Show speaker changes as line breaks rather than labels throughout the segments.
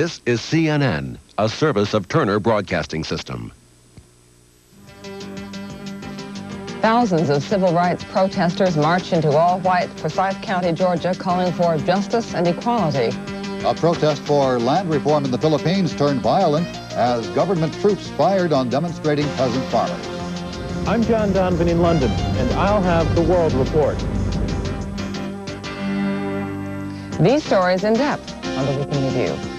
This is CNN, a service of Turner Broadcasting System.
Thousands of civil rights protesters march into all-white Forsyth County, Georgia, calling for justice and equality.
A protest for land reform in the Philippines turned violent as government troops fired on demonstrating peasant farmers.
I'm John Donovan in London, and I'll have the World Report.
These stories in depth on the Week in Review.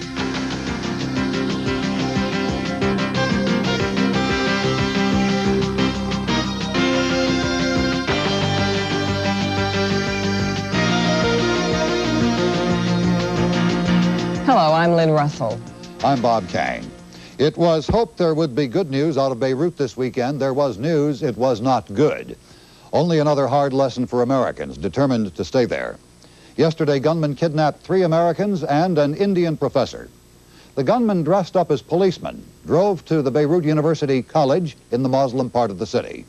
Hello, I'm Lynne Russell.
I'm Bob Cain. It was hoped there would be good news out of Beirut this weekend. There was news. It was not good. Only another hard lesson for Americans determined to stay there. Yesterday, gunmen kidnapped 3 Americans and an Indian professor. The gunmen, dressed up as policemen, drove to the Beirut University College in the Muslim part of the city.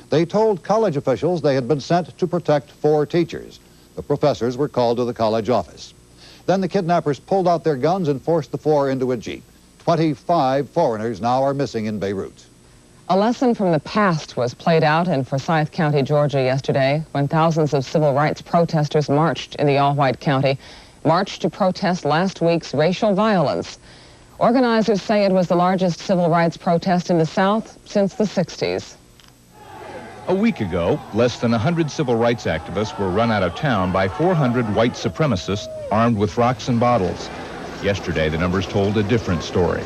They told college officials they had been sent to protect 4 teachers. The professors were called to the college office. Then the kidnappers pulled out their guns and forced the 4 into a jeep. 25 foreigners now are missing in Beirut.
A lesson from the past was played out in Forsyth County, Georgia yesterday when thousands of civil rights protesters marched in the all-white county, marched to protest last week's racial violence. Organizers say it was the largest civil rights protest in the South since the 60s.
A week ago, less than 100 civil rights activists were run out of town by 400 white supremacists armed with rocks and bottles. Yesterday, the numbers told a different story.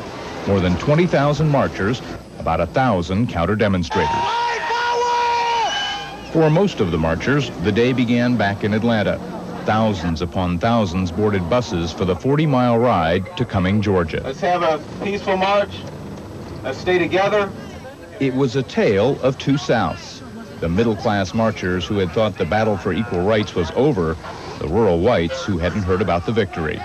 More than 20,000 marchers, about 1,000 counter-demonstrators. For most of the marchers, the day began back in Atlanta. Thousands upon thousands boarded buses for the 40-mile ride to Cumming, Georgia.
Let's have a peaceful march. Let's stay together.
It was a tale of 2 Souths. The middle-class marchers who had thought the battle for equal rights was over, the rural whites who hadn't heard about the victory.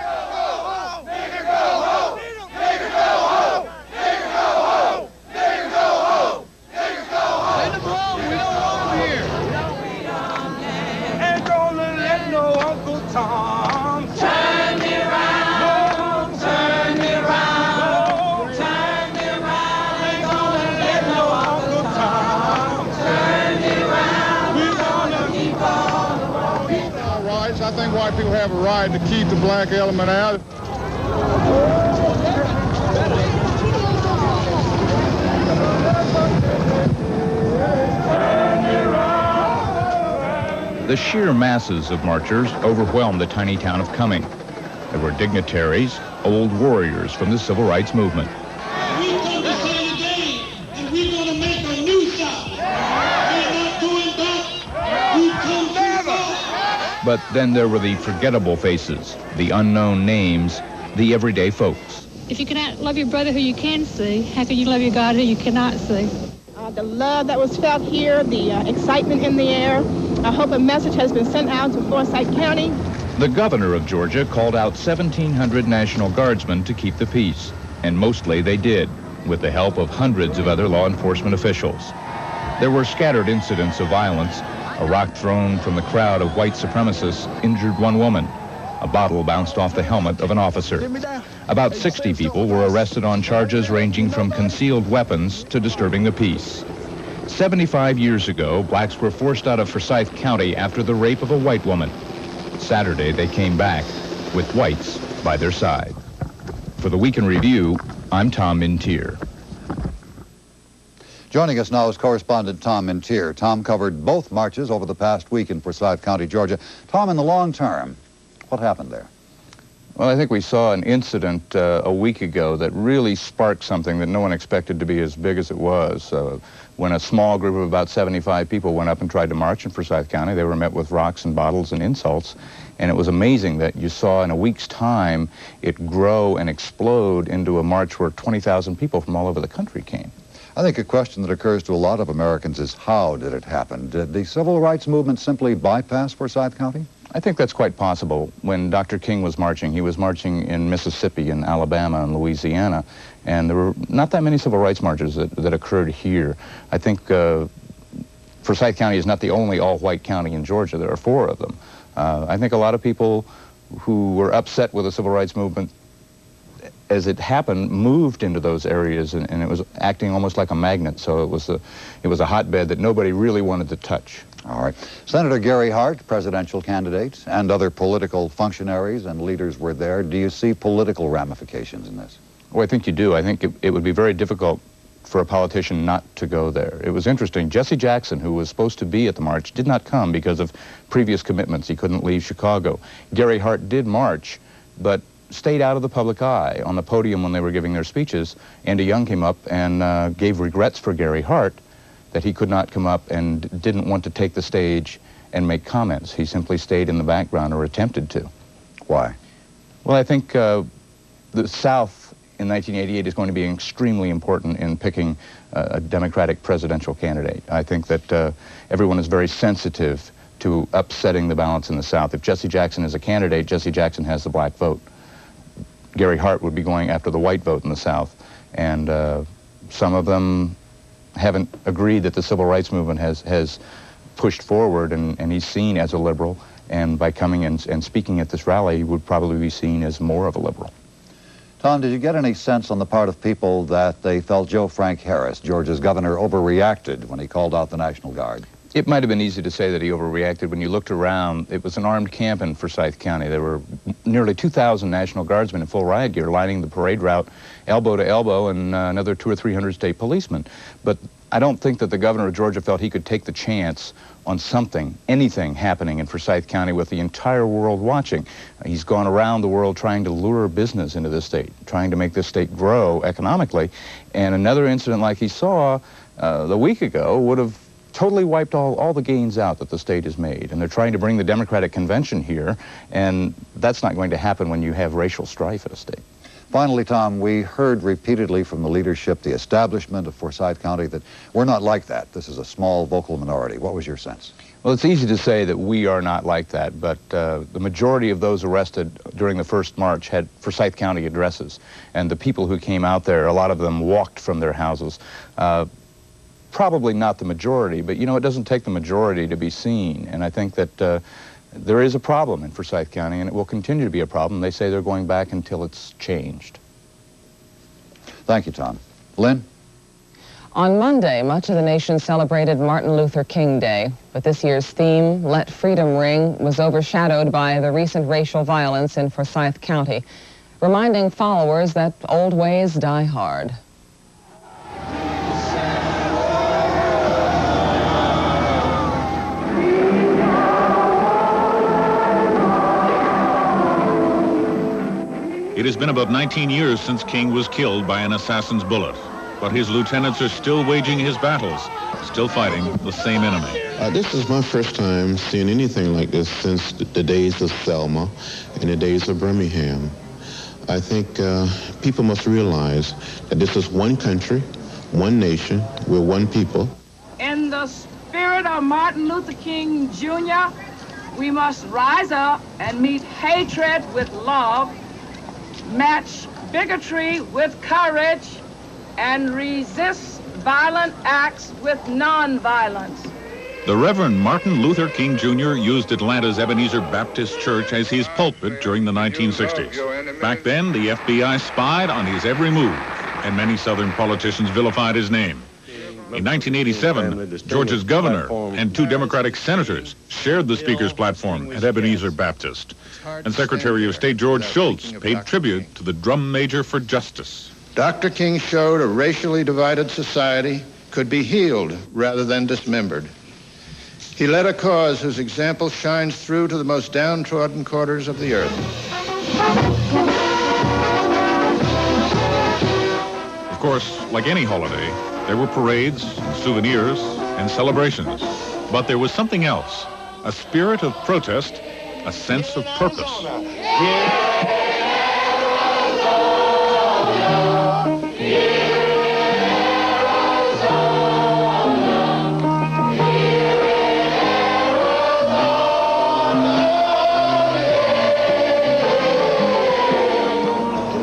I think white people have a right to keep the black element out.
The sheer masses of marchers overwhelmed the tiny town of Cumming. There were dignitaries, old warriors from the civil rights movement.
We come to say today that we're going to make a new South. We're not going back. We come too far.
But then there were the forgettable faces, the unknown names, the everyday folks.
If you cannot love your brother who you can see, how can you love your God who you cannot see?
The love that was felt here, the excitement in the air. I hope a message has been sent out to Forsyth County.
The governor of Georgia called out 1,700 National Guardsmen to keep the peace, and mostly they did, with the help of hundreds of other law enforcement officials. There were scattered incidents of violence. A rock thrown from the crowd of white supremacists injured one woman. A bottle bounced off the helmet of an officer. About 60 people were arrested on charges ranging from concealed weapons to disturbing the peace. 75 years ago, blacks were forced out of Forsyth County after the rape of a white woman. Saturday, they came back with whites by their side. For the Week in Review, I'm Tom Mintier.
Joining us now is correspondent Tom Mintier. Tom covered both marches over the past week in Forsyth County, Georgia. Tom, in the long term, what happened there?
Well, I think we saw an incident a week ago that really sparked something that no one expected to be as big as it was. When a small group of about 75 people went up and tried to march in Forsyth County, they were met with rocks and bottles and insults. And it was amazing that you saw in a week's time it grow and explode into a march where 20,000 people from all over the country came.
I think a question that occurs to a lot of Americans is, how did it happen? Did the civil rights movement simply bypass Forsyth County?
I think that's quite possible. When Dr. King was marching, he was marching in Mississippi, in Alabama, and Louisiana, and there were not that many civil rights marches that occurred here. I think Forsyth County is not the only all-white county in Georgia. There are 4 of them. I think a lot of people who were upset with the civil rights movement as it happened, moved into those areas, and it was acting almost like a magnet. So it was a hotbed that nobody really wanted to touch.
All right. Senator Gary Hart, presidential candidate, and other political functionaries and leaders were there. Do you see political ramifications in this?
Well, I think you do. I think it would be very difficult for a politician not to go there. It was interesting. Jesse Jackson, who was supposed to be at the march, did not come because of previous commitments. He couldn't leave Chicago. Gary Hart did march, but stayed out of the public eye. On the podium when they were giving their speeches, Andy Young came up and gave regrets for Gary Hart that he could not come up and didn't want to take the stage and make comments. He simply stayed in the background, or attempted to.
Why?
Well, I think the South in 1988 is going to be extremely important in picking a Democratic presidential candidate. I think that everyone is very sensitive to upsetting the balance in the South. If Jesse Jackson is a candidate, Jesse Jackson has the black vote. Gary Hart would be going after the white vote in the South, and some of them haven't agreed that the civil rights movement has pushed forward, and he's seen as a liberal, and by coming and speaking at this rally, he would probably be seen as more of a liberal.
Tom, did you get any sense on the part of people that they felt Joe Frank Harris, Georgia's governor, overreacted when he called out the National Guard?
It might have been easy to say that he overreacted. When you looked around, it was an armed camp in Forsyth County. There were nearly 2,000 National Guardsmen in full riot gear lining the parade route elbow to elbow, and another 200 or 300 state policemen. But I don't think that the governor of Georgia felt he could take the chance on something, anything happening in Forsyth County with the entire world watching. He's gone around the world trying to lure business into this state, trying to make this state grow economically. And another incident like he saw a week ago would have totally wiped all the gains out that the state has made. And they're trying to bring the Democratic convention here, and that's not going to happen when you have racial strife at a state.
Finally, Tom, we heard repeatedly from the leadership, the establishment of Forsyth County, that we're not like that. This is a small vocal minority. What was your sense?
Well, it's easy to say that we are not like that, but the majority of those arrested during the first march had Forsyth County addresses. And the people who came out there, a lot of them walked from their houses. Probably not the majority, but, you know, it doesn't take the majority to be seen. And I think that there is a problem in Forsyth County, and it will continue to be a problem. They say they're going back until it's changed.
Thank you, Tom. Lynn?
On Monday, much of the nation celebrated Martin Luther King Day, but this year's theme, Let Freedom Ring, was overshadowed by the recent racial violence in Forsyth County, reminding followers that old ways die hard.
It has been about 19 years since King was killed by an assassin's bullet, but his lieutenants are still waging his battles, still fighting the same enemy.
This is my first time seeing anything like this since the days of Selma and the days of Birmingham. I think people must realize that this is one country, one nation, we're one people.
In the spirit of Martin Luther King Jr., we must rise up and meet hatred with love, match bigotry with courage, and resist violent acts with nonviolence.
The Reverend Martin Luther King Jr. used Atlanta's Ebenezer Baptist Church as his pulpit during the 1960s. Back then, the FBI spied on his every move, and many Southern politicians vilified his name. In 1987, Georgia's governor and 2 Democratic senators shared the speaker's platform at Ebenezer Baptist. And Secretary of State George Shultz paid tribute to the drum major for justice.
Dr. King showed a racially divided society could be healed rather than dismembered. He led a cause whose example shines through to the most downtrodden quarters of the earth.
Of course, like any holiday, there were parades, souvenirs, and celebrations. But there was something else, a spirit of protest, a sense of purpose.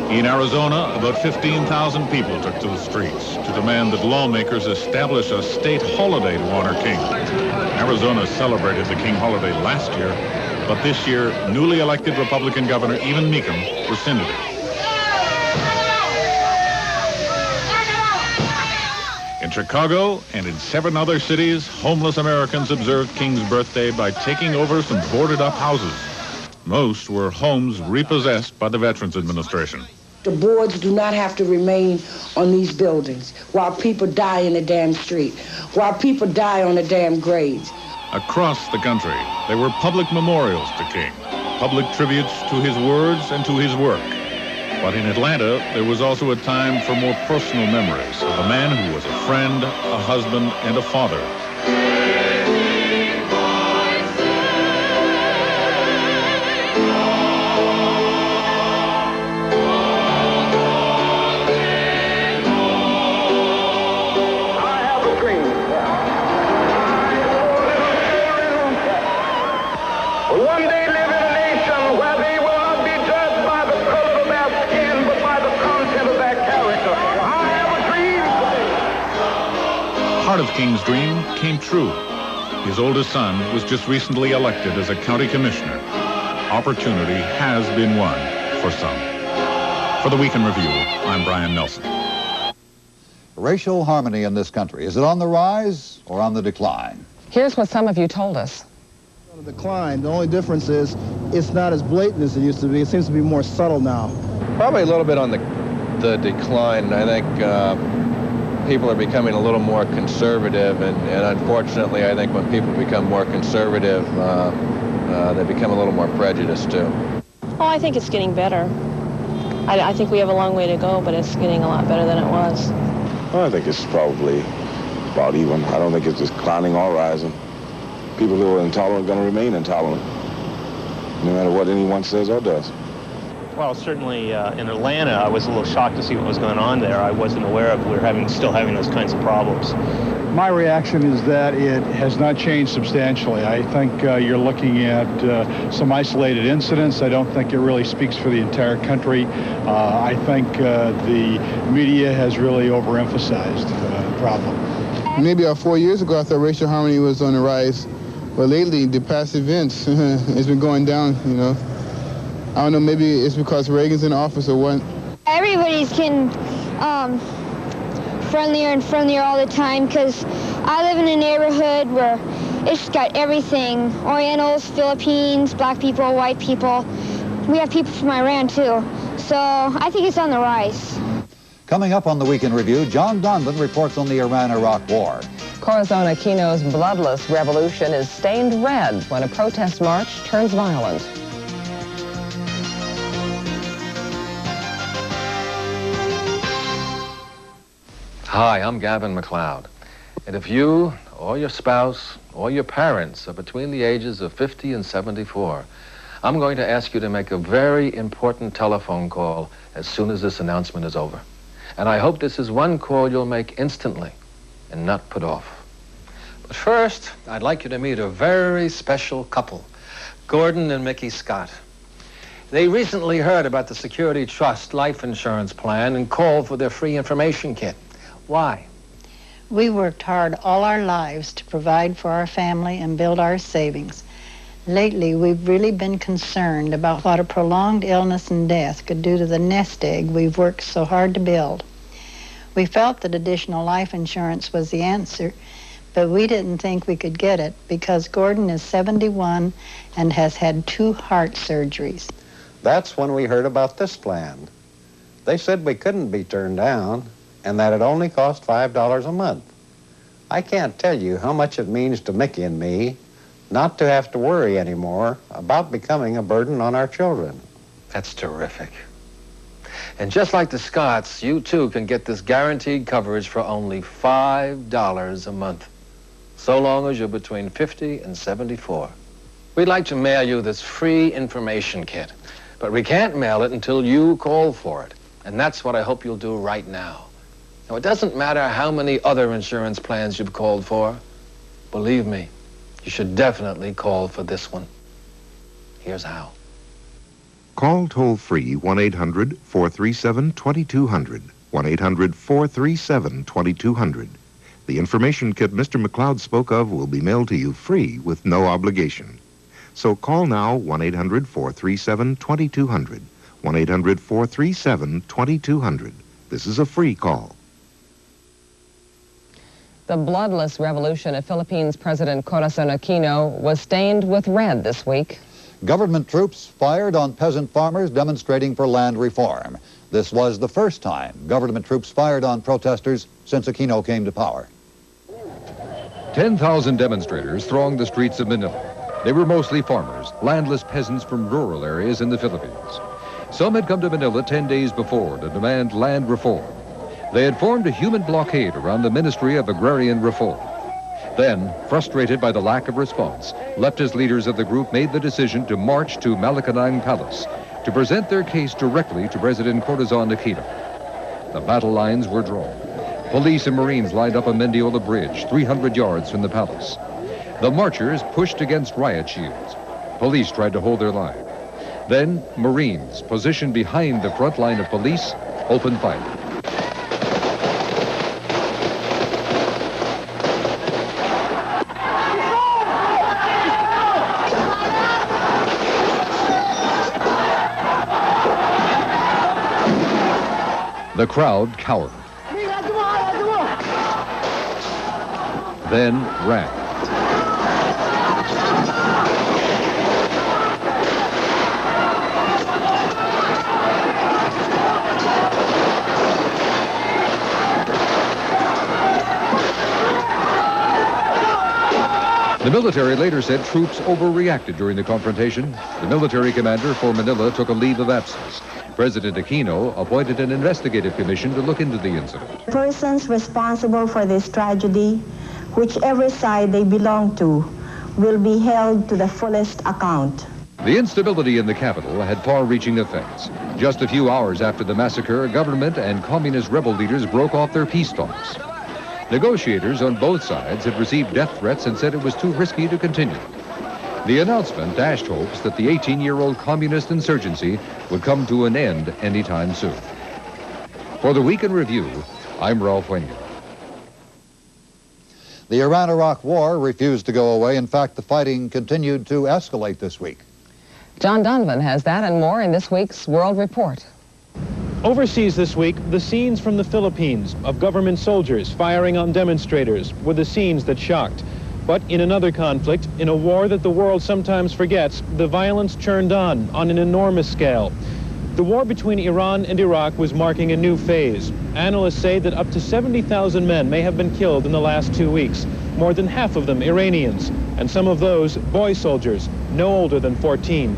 In Arizona, about 15,000 people took to the streets to demand that lawmakers establish a state holiday to honor King. Arizona celebrated the King holiday last year, but this year, newly elected Republican Governor Evan Mecham rescinded it. Chicago and in 7 other cities, homeless Americans observed King's birthday by taking over some boarded-up houses. Most were homes repossessed by the Veterans Administration.
The boards do not have to remain on these buildings while people die in the damn street, while people die on the damn grades.
Across the country, there were public memorials to King, public tributes to his words and to his work. But in Atlanta, there was also a time for more personal memories of a man who was a friend, a husband, and a father. Part of King's dream came true. His oldest son was just recently elected as a county commissioner. Opportunity has been won for some. For the Week in Review, I'm Brian Nelson.
Racial harmony in this country, is it on the rise or on the decline?
Here's what some of you told us.
On the decline. The only difference is it's not as blatant as it used to be. It seems to be more subtle now.
Probably a little bit on the decline. I think people are becoming a little more conservative, and unfortunately, I think when people become more conservative, they become a little more prejudiced, too.
Oh, I think it's getting better. I think we have a long way to go, but it's getting a lot better than it was.
Well, I think it's probably about even. I don't think it's declining or rising. People who are intolerant are going to remain intolerant, no matter what anyone says or does.
Well, certainly in Atlanta, I was a little shocked to see what was going on there. I wasn't aware of we're still having those kinds of problems.
My reaction is that it has not changed substantially. I think you're looking at some isolated incidents. I don't think it really speaks for the entire country. I think the media has really overemphasized the problem.
Maybe 4 years ago, I thought racial harmony was on the rise. But lately, the past events, it's been going down, you know. I don't know, maybe it's because Reagan's in office or what.
Everybody's getting friendlier and friendlier all the time because I live in a neighborhood where it's got everything. Orientals, Philippines, black people, white people. We have people from Iran too. So I think it's on the rise.
Coming up on the Week in Review, John Donovan reports on the Iran-Iraq War.
Corazon Aquino's bloodless revolution is stained red when a protest march turns violent.
Hi, I'm Gavin McLeod. And if you or your spouse or your parents are between the ages of 50 and 74, I'm going to ask you to make a very important telephone call as soon as this announcement is over. And I hope this is one call you'll make instantly and not put off. But first, I'd like you to meet a very special couple, Gordon and Mickey Scott. They recently heard about the Security Trust life insurance plan and called for their free information kit. Why?
We worked hard all our lives to provide for our family and build our savings. Lately, we've really been concerned about what a prolonged illness and death could do to the nest egg we've worked so hard to build. We felt that additional life insurance was the answer, but we didn't think we could get it because Gordon is 71 and has had 2 heart surgeries.
That's when we heard about this plan. They said we couldn't be turned down and that it only cost $5 a month. I can't tell you how much it means to Mickey and me not to have to worry anymore about becoming a burden on our children.
That's terrific. And just like the Scotts, you too can get this guaranteed coverage for only $5 a month, so long as you're between 50 and 74. We'd like to mail you this free information kit, but we can't mail it until you call for it. And that's what I hope you'll do right now. Now, it doesn't matter how many other insurance plans you've called for. Believe me, you should definitely call for this one. Here's how.
Call toll-free 1-800-437-2200, 1-800-437-2200. The information kit Mr. McLeod spoke of will be mailed to you free with no obligation. So call now 1-800-437-2200, 1-800-437-2200. This is a free call.
The bloodless revolution of Philippines President Corazon Aquino was stained with red this week.
Government troops fired on peasant farmers demonstrating for land reform. This was the first time government troops fired on protesters since Aquino came to power.
10,000 demonstrators thronged the streets of Manila. They were mostly farmers, landless peasants from rural areas in the Philippines. Some had come to Manila 10 days before to demand land reform. They had formed a human blockade around the Ministry of Agrarian Reform. Then, frustrated by the lack of response, leftist leaders of the group made the decision to march to Malacanang Palace to present their case directly to President Corazon Aquino. The battle lines were drawn. Police and Marines lined up on Mendiola Bridge, 300 yards from the palace. The marchers pushed against riot shields. Police tried to hold their line. Then, Marines, positioned behind the front line of police, opened fire. The crowd cowered. Then ran. The military later said troops overreacted during the confrontation. The military commander for Manila took a leave of absence. President Aquino appointed an investigative commission to look into the incident.
Persons responsible for this tragedy, whichever side they belong to, will be held to the fullest account.
The instability in the capital had far-reaching effects. Just a few hours after the massacre, government and communist rebel leaders broke off their peace talks. Negotiators on both sides had received death threats and said it was too risky to continue. The announcement dashed hopes that the 18-year-old communist insurgency would come to an end anytime soon. For the Week in Review, I'm Ralph Weniger.
The Iran-Iraq war refused to go away. In fact, the fighting continued to escalate this week.
John Donovan has that and more in this week's World Report.
Overseas this week, the scenes from the Philippines of government soldiers firing on demonstrators were the scenes that shocked. But in another conflict, in a war that the world sometimes forgets, the violence churned on an enormous scale. The war between Iran and Iraq was marking a new phase. Analysts say that up to 70,000 men may have been killed in the last 2 weeks, more than half of them Iranians, and some of those boy soldiers, no older than 14.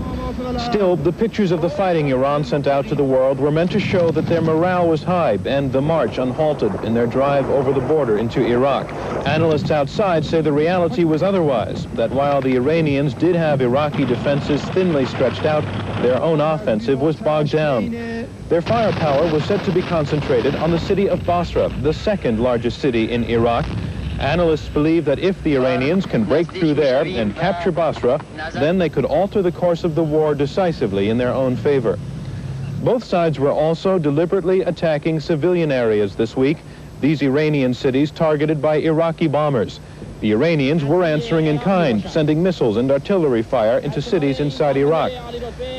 Still, the pictures of the fighting Iran sent out to the world were meant to show that their morale was high and the march unhalted in their drive over the border into Iraq. Analysts outside say the reality was otherwise, that while the Iranians did have Iraqi defenses thinly stretched out, their own offensive was bogged down. Their firepower was said to be concentrated on the city of Basra, the second largest city in Iraq. Analysts believe that if the Iranians can break through there and capture Basra, then they could alter the course of the war decisively in their own favor. Both sides were also deliberately attacking civilian areas this week, these Iranian cities targeted by Iraqi bombers. The Iranians were answering in kind, sending missiles and artillery fire into cities inside Iraq.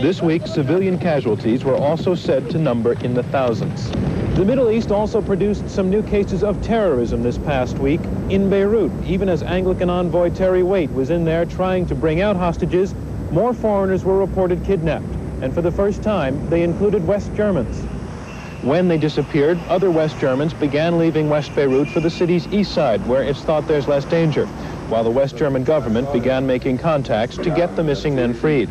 This week, civilian casualties were also said to number in the thousands. The Middle East also produced some new cases of terrorism this past week in Beirut. Even as Anglican envoy Terry Waite was in there trying to bring out hostages, more foreigners were reported kidnapped. And for the first time, they included West Germans. When they disappeared, other West Germans began leaving West Beirut for the city's east side, where it's thought there's less danger, while the West German government began making contacts to get the missing men freed.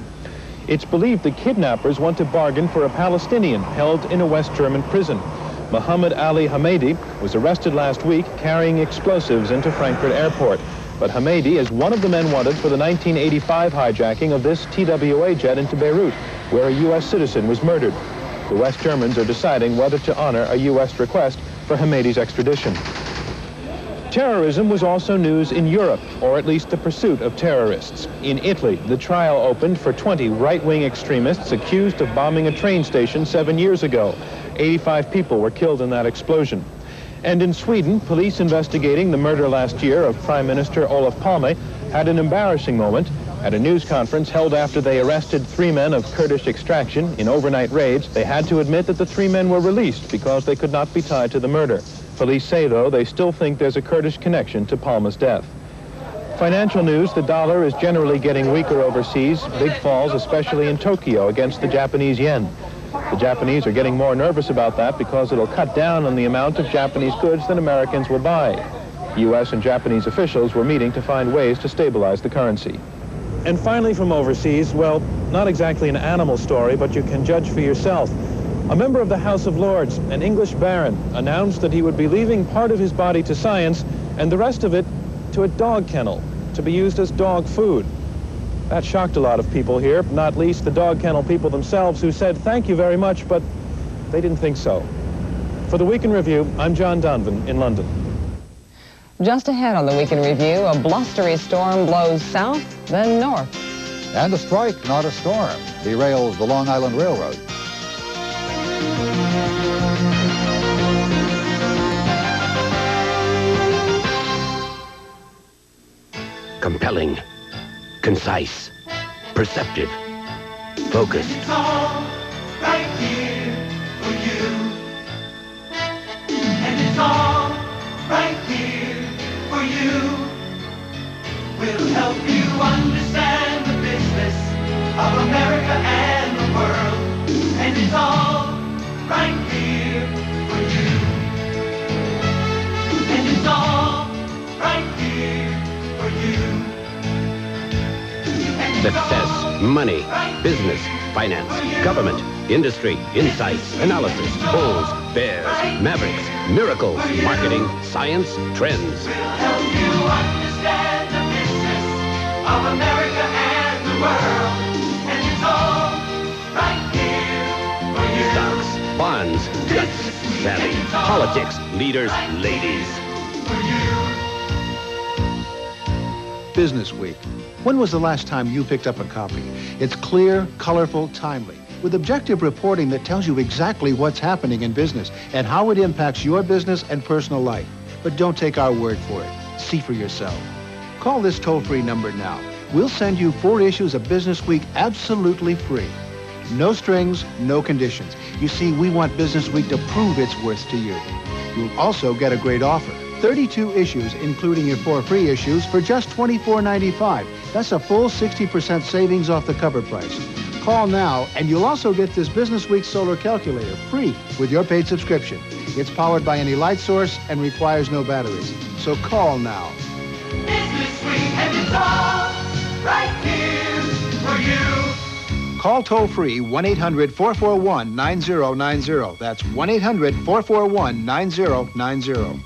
It's believed the kidnappers want to bargain for a Palestinian held in a West German prison. Mohammed Ali Hamedi was arrested last week carrying explosives into Frankfurt Airport. But Hamedi is one of the men wanted for the 1985 hijacking of this TWA jet into Beirut, where a U.S. citizen was murdered. The West Germans are deciding whether to honor a U.S. request for Hamedi's extradition. Terrorism was also news in Europe, or at least the pursuit of terrorists. In Italy, the trial opened for 20 right-wing extremists accused of bombing a train station 7 years ago. 85 people were killed in that explosion. And in Sweden, police investigating the murder last year of Prime Minister Olof Palme had an embarrassing moment at a news conference held after they arrested 3 men of Kurdish extraction in overnight raids. They had to admit that the 3 men were released because they could not be tied to the murder. Police say, though, they still think there's a Kurdish connection to Palma's death. Financial news, the dollar is generally getting weaker overseas. Big falls, especially in Tokyo, against the Japanese yen. The Japanese are getting more nervous about that because it'll cut down on the amount of Japanese goods that Americans will buy. U.S. and Japanese officials were meeting to find ways to stabilize the currency. And finally from overseas, well, not exactly an animal story, but you can judge for yourself. A member of the House of Lords, an English baron, announced that he would be leaving part of his body to science and the rest of it to a dog kennel to be used as dog food. That shocked a lot of people here, not least the dog kennel people themselves, who said thank you very much, but they didn't think so. For the Week in Review, I'm John Donovan in London.
Just ahead on the Week in Review, a blustery storm blows south, then north.
And a strike, not a storm, derails the Long Island Railroad.
Compelling, concise, perceptive, focused.
It's all right here for you. And it's all right here for you. We'll help you understand the business of America and the world. And it's all right here for you. And it's all right here for you.
Success, money, business, finance, government, industry, insights, analysis, bulls, bears, mavericks, miracles, marketing, science, trends.
We'll help you understand the business of America and the world. And it's all right here for you.
Stocks, bonds, guts, savvy, politics, leaders, ladies.
Business Week. When was the last time you picked up a copy? It's clear, colorful, timely, with objective reporting that tells you exactly what's happening in business and how it impacts your business and personal life. But don't take our word for it. See for yourself. Call this toll-free number now. We'll send you 4 issues of Business Week absolutely free. No strings, no conditions. You see, we want Business Week to prove its worth to you. You'll also get a great offer. 32 issues, including your 4 free issues, for just $24.95. That's a full 60% savings off the cover price. Call now, and you'll also get this Business Week solar calculator free with your paid subscription. It's powered by any light source and requires no batteries. So call now.
Business Week, and it's all right here for you.
Call toll-free 1-800-441-9090. That's 1-800-441-9090.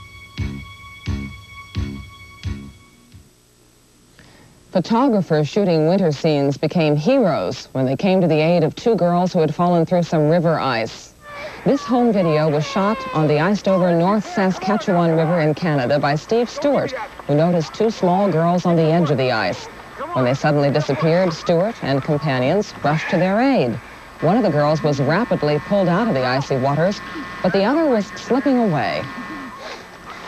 Photographers shooting winter scenes became heroes when they came to the aid of 2 girls who had fallen through some river ice. This home video was shot on the iced-over North Saskatchewan River in Canada by Steve Stewart, who noticed 2 small girls on the edge of the ice. When they suddenly disappeared, Stewart and companions rushed to their aid. One of the girls was rapidly pulled out of the icy waters, but the other was slipping away.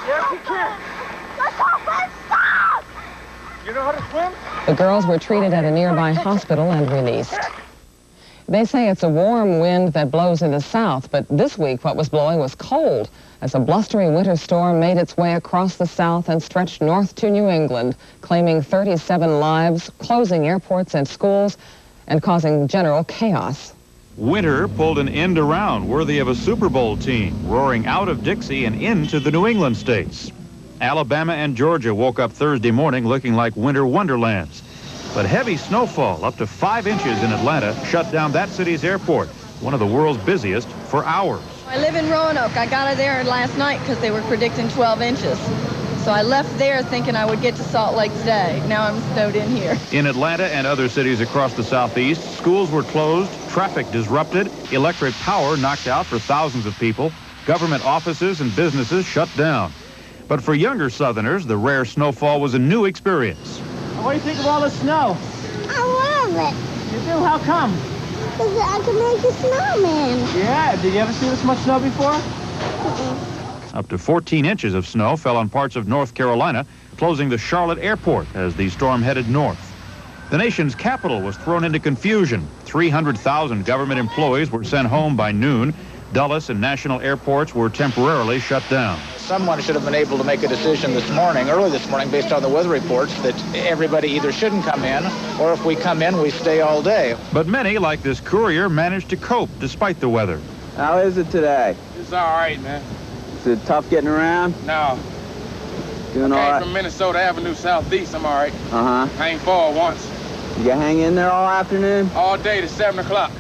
Yes, you can. Stop! You know how to swim?
The girls were treated at a nearby hospital and released. They say it's a warm wind that blows in the south, but this week what was blowing was cold, as a blustery winter storm made its way across the south and stretched north to New England, claiming 37 lives, closing airports and schools, and causing general chaos.
Winter pulled an end around worthy of a Super Bowl team, roaring out of Dixie and into the New England states. Alabama and Georgia woke up Thursday morning looking like winter wonderlands. But heavy snowfall, up to 5 inches in Atlanta, shut down that city's airport, one of the world's busiest, for hours.
I live in Roanoke. I got there last night because they were predicting 12 inches. So I left there thinking I would get to Salt Lake today. Now I'm snowed in here.
In Atlanta and other cities across the southeast, schools were closed, traffic disrupted, electric power knocked out for thousands of people, government offices and businesses shut down. But for younger Southerners, the rare snowfall was a new experience.
What do you think of all the snow?
I love it.
You do? How come?
Because I can make a snowman.
Yeah, did you ever see this much snow before?
Up to 14 inches of snow fell on parts of North Carolina, closing the Charlotte airport as the storm headed north. The nation's capital was thrown into confusion. 300,000 government employees were sent home by noon. Dulles and national airports were temporarily shut down.
Someone should have been able to make a decision early this morning, based on the weather reports, that everybody either shouldn't come in, or if we come in, we stay all day.
But many, like this courier, managed to cope despite the weather.
How is it today?
It's all right, man.
Is it tough getting around?
No.
Doing all right?
From Minnesota Avenue Southeast, I'm all right.
Uh-huh.
I ain't fall once.
You hang in there all afternoon?
All day to 7 o'clock.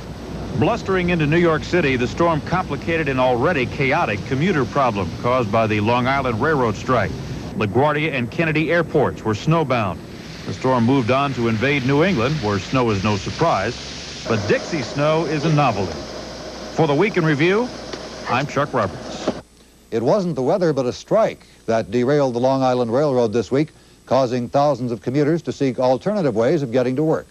Blustering into New York City, the storm complicated an already chaotic commuter problem caused by the Long Island Railroad strike. LaGuardia and Kennedy airports were snowbound. The storm moved on to invade New England, where snow is no surprise, but Dixie snow is a novelty. For the Week in Review, I'm Chuck Roberts.
It wasn't the weather, but a strike that derailed the Long Island Railroad this week, causing thousands of commuters to seek alternative ways of getting to work.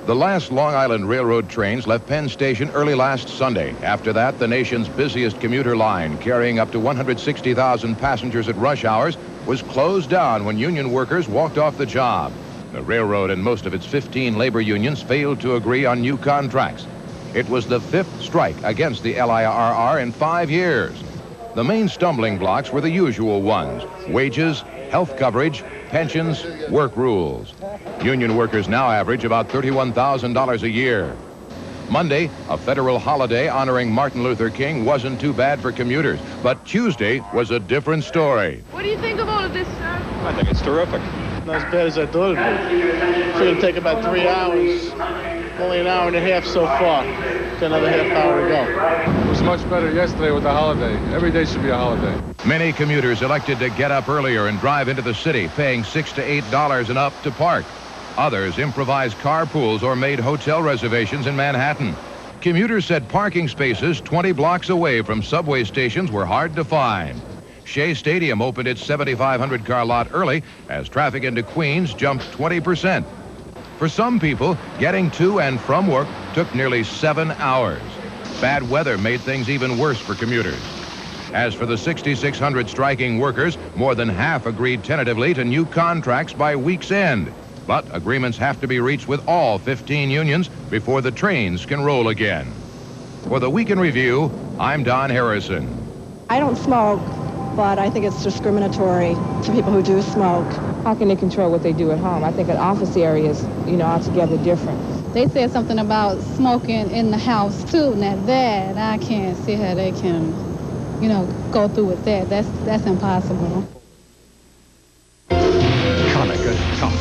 The last Long Island Railroad trains left Penn Station early last Sunday. After that, the nation's busiest commuter line, carrying up to 160,000 passengers at rush hours, was closed down when union workers walked off the job. The railroad and most of its 15 labor unions failed to agree on new contracts. It was the 5th strike against the LIRR in 5 years. The main stumbling blocks were the usual ones: wages, health coverage, pensions, work rules. Union workers now average about $31,000 a year. Monday, a federal holiday honoring Martin Luther King, wasn't too bad for commuters, but Tuesday was a different story.
What do you think of all of this, sir?
I think it's terrific.
Not as bad as I thought it'd be. It's going to take about 3 hours. Only an hour and a half so far. It's another half hour to go.
It was much better yesterday with the holiday. Every day should be a holiday.
Many commuters elected to get up earlier and drive into the city, paying $6 to $8 and up to park. Others improvised carpools or made hotel reservations in Manhattan. Commuters said parking spaces 20 blocks away from subway stations were hard to find. Shea Stadium opened its 7,500-car lot early as traffic into Queens jumped 20%. For some people, getting to and from work took nearly 7 hours. Bad weather made things even worse for commuters. As for the 6,600 striking workers, more than half agreed tentatively to new contracts by week's end. But agreements have to be reached with all 15 unions before the trains can roll again. For the Week in Review, I'm Don Harrison.
I don't smoke, but I think it's discriminatory to people who do smoke.
How can they control what they do at home? I think in office areas, altogether different.
They said something about smoking in the house too. Now that I can't see how they can, go through with that. That's impossible.
Konica Tough.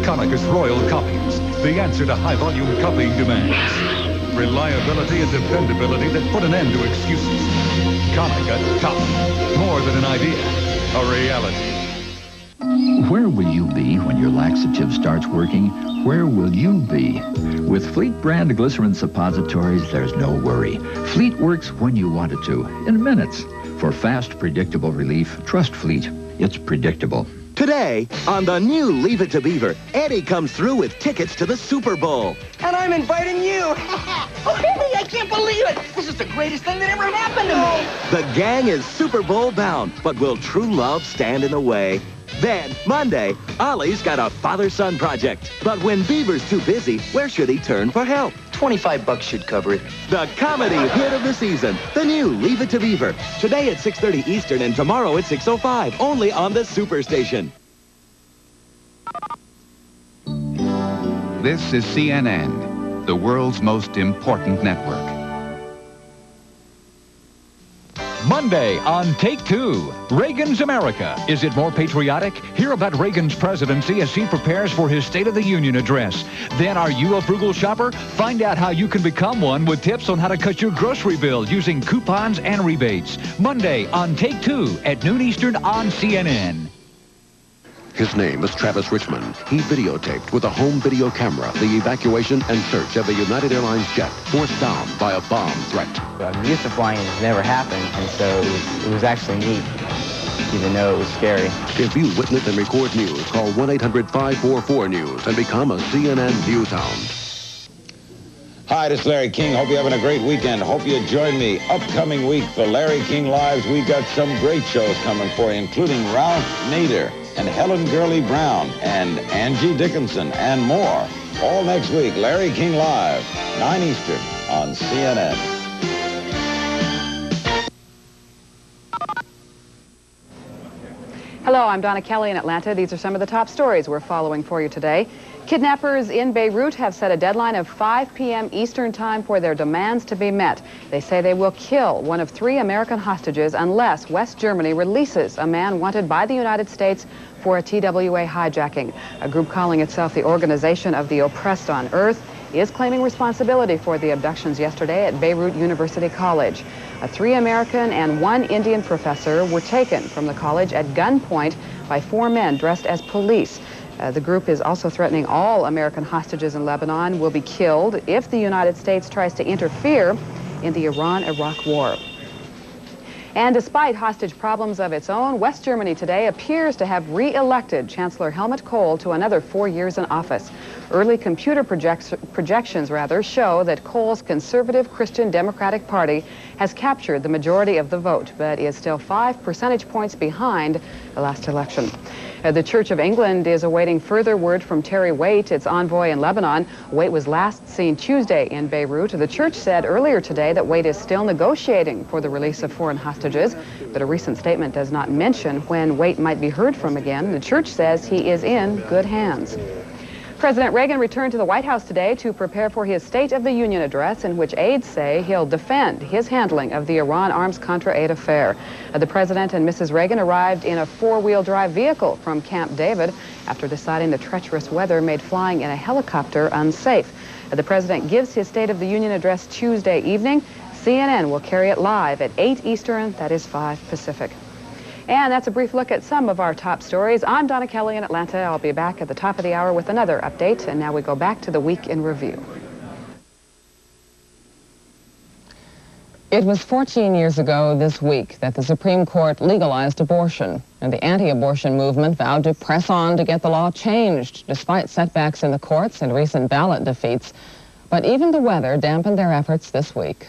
Konica's Royal Copies. The answer to high-volume copying demands. Reliability and dependability that put an end to excuses. Konica Tough. More than an idea, a reality.
Where will you be when your laxative starts working? Where will you be? With Fleet brand glycerin suppositories, there's no worry. Fleet works when you want it to, in minutes. For fast, predictable relief, trust Fleet. It's predictable.
Today, on the new Leave It to Beaver, Eddie comes through with tickets to the Super Bowl.
And I'm inviting you. Oh, Eddie, I can't believe it. This is the greatest thing that ever happened to me.
The gang is Super Bowl bound, but will true love stand in the way? Then, Monday, Ollie's got a father-son project. But when Beaver's too busy, where should he turn for help?
$25 should cover it.
The comedy hit of the season, the new Leave It to Beaver. Today at 6:30 Eastern and tomorrow at 6:05, only on the Superstation.
This is CNN, the world's most important network.
Monday on Take Two, Reagan's America. Is it more patriotic? Hear about Reagan's presidency as he prepares for his State of the Union address. Then, are you a frugal shopper? Find out how you can become one with tips on how to cut your grocery bill using coupons and rebates. Monday on Take Two at noon Eastern on CNN.
His name is Travis Richmond. He videotaped with a home video camera the evacuation and search of a United Airlines jet forced down by a bomb threat.
I'm used to flying, it's never happened, and so it was actually neat, even though it was scary.
If you witness and record news, call 1-800-544-NEWS and become a CNN News Hound.
Hi, this is Larry King. Hope you're having a great weekend. Hope you join me upcoming week for Larry King Lives. We got some great shows coming for you, including Ralph Nader and Helen Gurley Brown and Angie Dickinson and more. All next week, Larry King Live, 9 Eastern on CNN.
Hello, I'm Donna Kelley in Atlanta. These are some of the top stories we're following for you today. Kidnappers in Beirut have set a deadline of 5 p.m. Eastern Time for their demands to be met. They say they will kill one of 3 American hostages unless West Germany releases a man wanted by the United States for a TWA hijacking. A group calling itself the Organization of the Oppressed on Earth is claiming responsibility for the abductions yesterday at Beirut University College. 3 American and 1 Indian professor were taken from the college at gunpoint by 4 men dressed as police. The group is also threatening all American hostages in Lebanon will be killed if the United States tries to interfere in the Iran-Iraq war. And despite hostage problems of its own, West Germany today appears to have re-elected Chancellor Helmut Kohl to another 4 years in office. Early computer projections show that Kohl's conservative Christian Democratic Party has captured the majority of the vote, but is still 5 percentage points behind the last election. The Church of England is awaiting further word from Terry Waite, its envoy in Lebanon. Waite was last seen Tuesday in Beirut. The church said earlier today that Waite is still negotiating for the release of foreign hostages, but a recent statement does not mention when Waite might be heard from again. The church says he is in good hands. President Reagan returned to the White House today to prepare for his State of the Union address, in which aides say he'll defend his handling of the Iran arms-contra aid affair. The president and Mrs. Reagan arrived in a 4-wheel drive vehicle from Camp David after deciding the treacherous weather made flying in a helicopter unsafe. The president gives his State of the Union address Tuesday evening. CNN will carry it live at 8 Eastern, that is 5 Pacific. And that's a brief look at some of our top stories. I'm Donna Kelley in Atlanta. I'll be back at the top of the hour with another update. And now we go back to the week in review.
It was 14 years ago this week that the Supreme Court legalized abortion, and the anti-abortion movement vowed to press on to get the law changed, despite setbacks in the courts and recent ballot defeats. But even the weather dampened their efforts this week.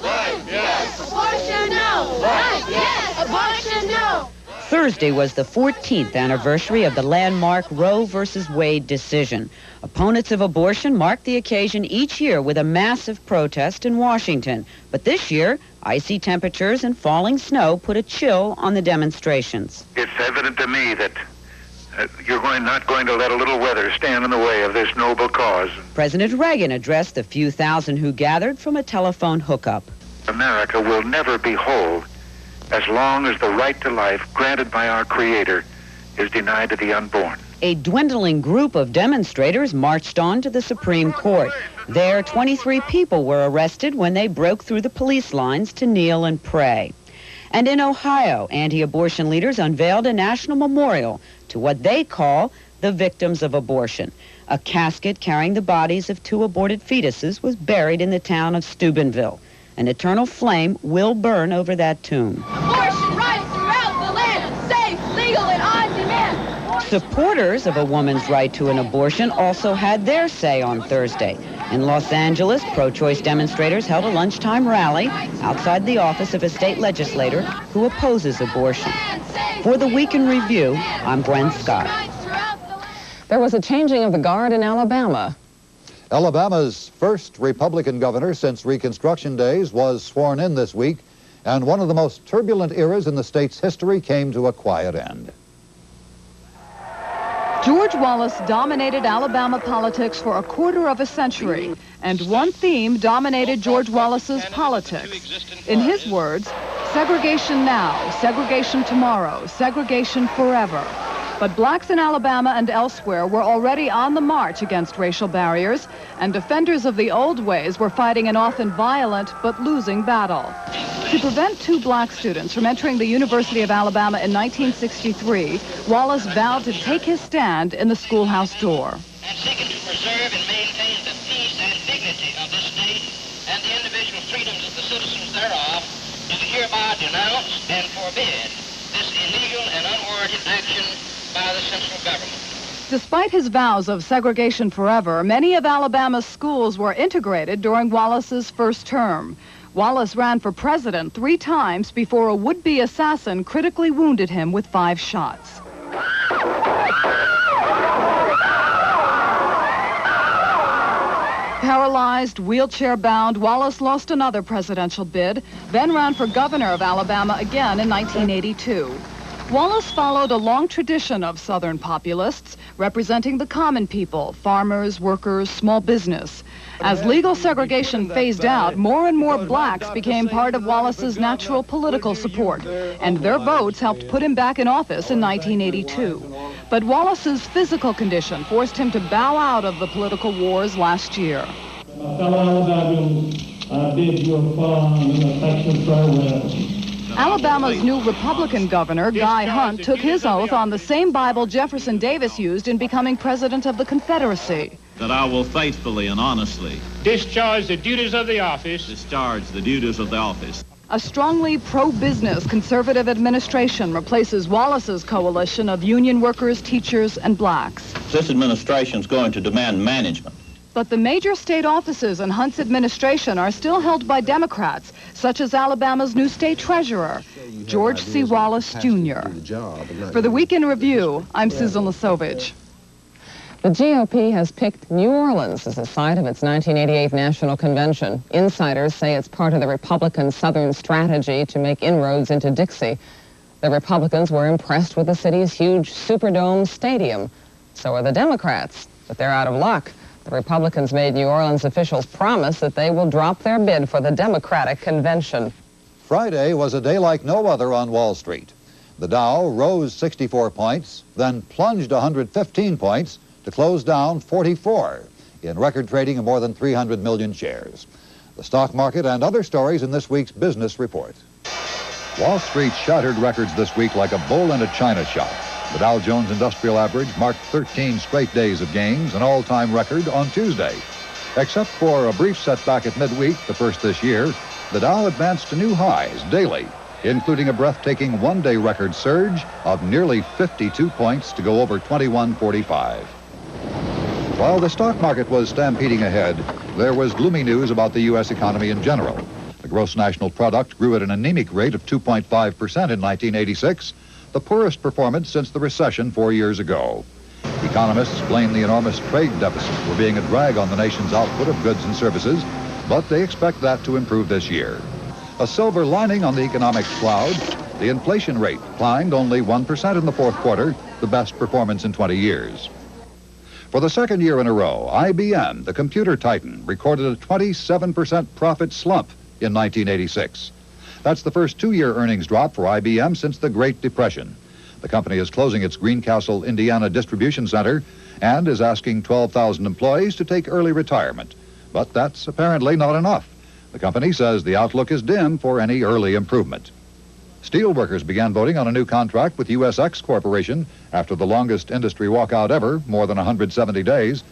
Life, yes. Abortion, no. Life, yes. Abortion, no.
Thursday was the 14th anniversary of the landmark Roe versus Wade decision. Opponents of abortion mark the occasion each year with a massive protest in Washington. But this year, icy temperatures and falling snow put a chill on the demonstrations.
It's evident to me that you're not going to let a little weather stand in the way of this noble cause.
President Reagan addressed the few thousand who gathered from a telephone hookup.
America will never be whole as long as the right to life granted by our Creator is denied to the unborn.
A dwindling group of demonstrators marched on to the Supreme Court. There, 23 people were arrested when they broke through the police lines to kneel and pray. And in Ohio, anti-abortion leaders unveiled a national memorial to what they call the victims of abortion. A casket carrying the bodies of 2 aborted fetuses was buried in the town of Steubenville. An eternal flame will burn over that tomb.
Abortion rights throughout the land, safe, legal, and on demand.
Supporters of a woman's right to an abortion also had their say on Thursday. In Los Angeles, pro-choice demonstrators held a lunchtime rally outside the office of a state legislator who opposes abortion. For the Week in Review, I'm Gwen Scott.
There was a changing of the guard in Alabama.
Alabama's first Republican governor since Reconstruction days was sworn in this week, and one of the most turbulent eras in the state's history came to a quiet end.
George Wallace dominated Alabama politics for a quarter of a century, and one theme dominated George Wallace's politics. In his words, segregation now, segregation tomorrow, segregation forever. But blacks in Alabama and elsewhere were already on the march against racial barriers, and defenders of the old ways were fighting an often violent but losing battle. To prevent 2 black students from entering the University of Alabama in 1963, Wallace vowed to take his stand in the schoolhouse door.
And seeking to preserve and maintain the peace and dignity of this state and the individual freedoms of the citizens thereof, do hereby denounce and forbid this illegal and unwarranted action by the central government.
Despite his vows of segregation forever, many of Alabama's schools were integrated during Wallace's first term. Wallace ran for president 3 times before a would-be assassin critically wounded him with 5 shots. Paralyzed, wheelchair-bound, Wallace lost another presidential bid, then ran for governor of Alabama again in 1982. Wallace followed a long tradition of Southern populists, representing the common people, farmers, workers, small business. As legal segregation phased out, more and more blacks became part of Wallace's natural political support, and their votes helped put him back in office in 1982. But Wallace's physical condition forced him to bow out of the political wars last year.
Fellow Alabamians, I bid you a fond and affectionate farewell.
Alabama's new Republican governor, Guy Hunt, took his oath on the same Bible Jefferson Davis used in becoming president of the Confederacy.
That I will faithfully and honestly
discharge the duties of the office.
Discharge the duties of the office.
A strongly pro-business conservative administration replaces Wallace's coalition of union workers, teachers, and blacks.
This administration is going to demand management.
But the major state offices in Hunt's administration are still held by Democrats, such as Alabama's new state treasurer, George C. Wallace, Jr. For the Week in Review, I'm Susan Lasovich.
The GOP has picked New Orleans as the site of its 1988 National Convention. Insiders say it's part of the Republican Southern strategy to make inroads into Dixie. The Republicans were impressed with the city's huge Superdome stadium. So are the Democrats, but they're out of luck. The Republicans made New Orleans officials promise that they will drop their bid for the Democratic convention.
Friday was a day like no other on Wall Street. The Dow rose 64 points, then plunged 115 points to close down 44 in record trading of more than 300 million shares. The stock market and other stories in this week's business report. Wall Street shattered records this week like a bull in a china shop. The Dow Jones Industrial Average marked 13 straight days of gains, an all-time record on Tuesday. Except for a brief setback at midweek, the first this year, the Dow advanced to new highs daily, including a breathtaking one-day record surge of nearly 52 points to go over 2145. While the stock market was stampeding ahead, there was gloomy news about the U.S. economy in general. The gross national product grew at an anemic rate of 2.5% in 1986, the poorest performance since the recession 4 years ago. Economists blame the enormous trade deficit for being a drag on the nation's output of goods and services, but they expect that to improve this year. A silver lining on the economic cloud, the inflation rate climbed only 1% in the fourth quarter, the best performance in 20 years. For the second year in a row, IBM, the computer titan, recorded a 27% profit slump in 1986. That's the first two-year earnings drop for IBM since the Great Depression. The company is closing its Greencastle, Indiana distribution center and is asking 12,000 employees to take early retirement. But that's apparently not enough. The company says the outlook is dim for any early improvement. Steelworkers began voting on a new contract with USX Corporation after the longest industry walkout ever, more than 170 days.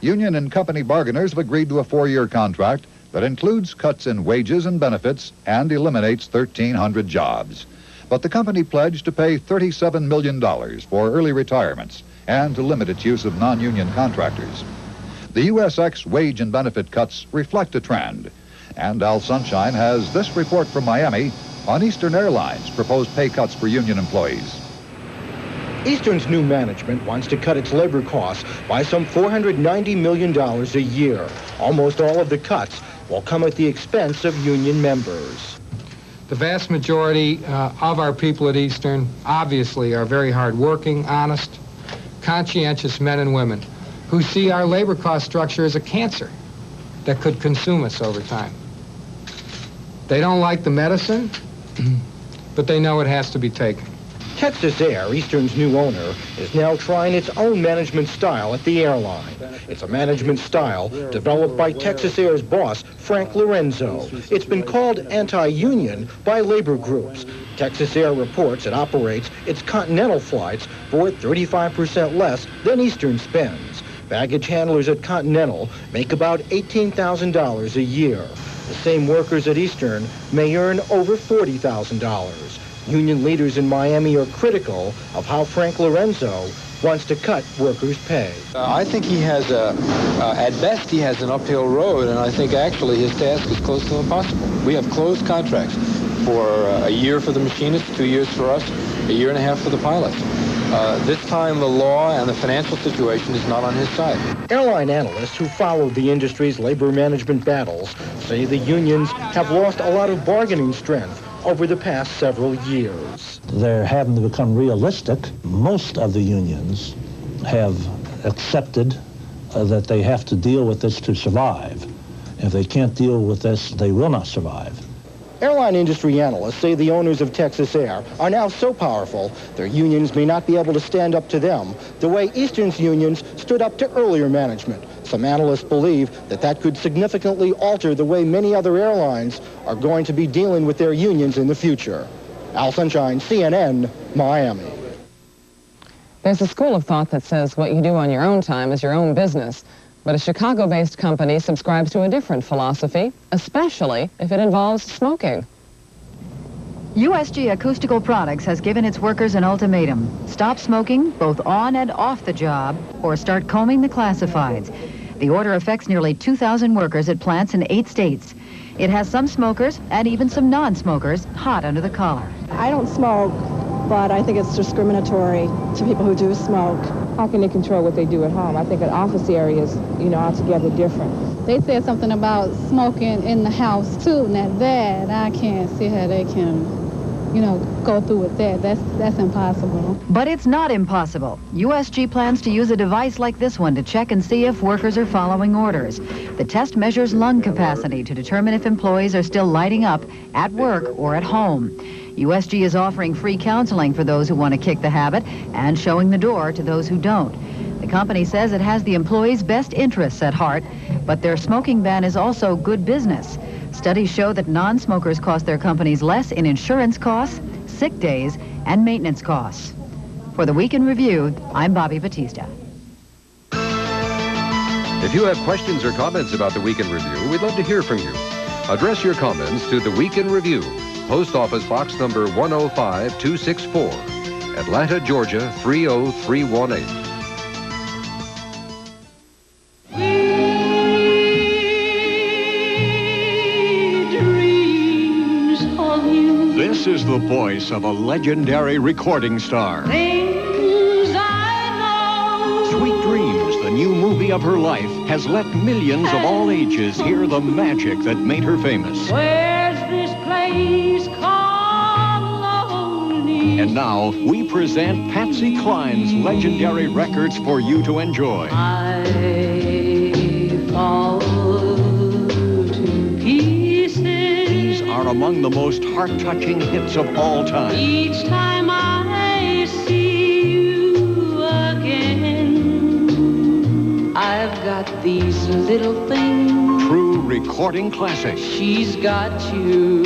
Union and company bargainers have agreed to a 4-year contract that includes cuts in wages and benefits and eliminates 1,300 jobs. But the company pledged to pay $37 million for early retirements and to limit its use of non-union contractors. The USX wage and benefit cuts reflect a trend. And Al Sunshine has this report from Miami on Eastern Airlines' proposed pay cuts for union employees.
Eastern's new management wants to cut its labor costs by some $490 million a year. Almost all of the cuts will come at the expense of union members.
The vast majority of our people at Eastern obviously are very hardworking, honest, conscientious men and women who see our labor cost structure as a cancer that could consume us over time. They don't like the medicine, but they know it has to be taken.
Texas Air, Eastern's new owner, is now trying its own management style at the airline. It's a management style developed by Texas Air's boss, Frank Lorenzo. It's been called anti-union by labor groups. Texas Air reports it operates its Continental flights for 35% less than Eastern spends. Baggage handlers at Continental make about $18,000 a year. The same workers at Eastern may earn over $40,000. Union leaders in Miami are critical of how Frank Lorenzo wants to cut workers' pay.
I think he has, at best, he has an uphill road, and I think actually his task is close to impossible. We have closed contracts for a year for the machinists, 2 years for us, a year and a half for the pilots. This time the law and the financial situation is not on his side.
Airline analysts who followed the industry's labor management battles say the unions have lost a lot of bargaining strength over the past several years.
They're having to become realistic. Most of the unions have accepted that they have to deal with this to survive. If they can't deal with this, they will not survive.
Airline industry analysts say the owners of Texas Air are now so powerful, their unions may not be able to stand up to them the way Eastern's unions stood up to earlier management. Some analysts believe that that could significantly alter the way many other airlines are going to be dealing with their unions in the future. Al Sunshine, CNN, Miami.
There's a school of thought that says what you do on your own time is your own business. But a Chicago-based company subscribes to a different philosophy, especially if it involves smoking.
USG Acoustical Products has given its workers an ultimatum. Stop smoking, both on and off the job, or start combing the classifieds. The order affects nearly 2,000 workers at plants in 8 states. It has some smokers and even some non-smokers hot under the collar.
I don't smoke, but I think it's discriminatory to people who do smoke.
How can they control what they do at home? I think an office area is, altogether different.
They said something about smoking in the house, too. Now that, I can't see how they can, go through with that. That's impossible.
But it's not impossible. USG plans to use a device like this one to check and see if workers are following orders. The test measures lung capacity to determine if employees are still lighting up at work or at home. USG is offering free counseling for those who want to kick the habit and showing the door to those who don't. The company says it has the employees' best interests at heart, but their smoking ban is also good business. Studies show that non-smokers cost their companies less in insurance costs, sick days, and maintenance costs. For the Week in Review, I'm Bobby Batista.
If you have questions or comments about the Week in Review, we'd love to hear from you. Address your comments to the Week in Review, Post Office Box number 105264, Atlanta, Georgia 30318.
This is the voice of a legendary recording star.
Things I know.
Sweet Dreams, the new movie of her life, has let millions of all ages hear the magic that made her famous.
Where's this place called Lonely?
And now, we present Patsy Cline's legendary records for you to enjoy.
I fall to pieces.
These are among the most heart-touching hits of all time.
Each time I see you again, I've got these little things.
True recording classics.
She's got you,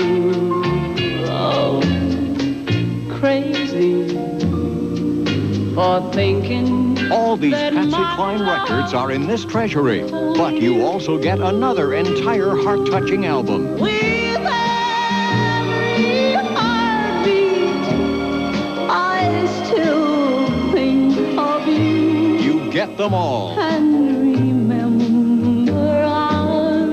oh, crazy for thinking.
All these Patsy Cline records are in this treasury, but you also get another entire heart-touching album.
With every heartbeat, I still think of you.
You get them all.
And remember our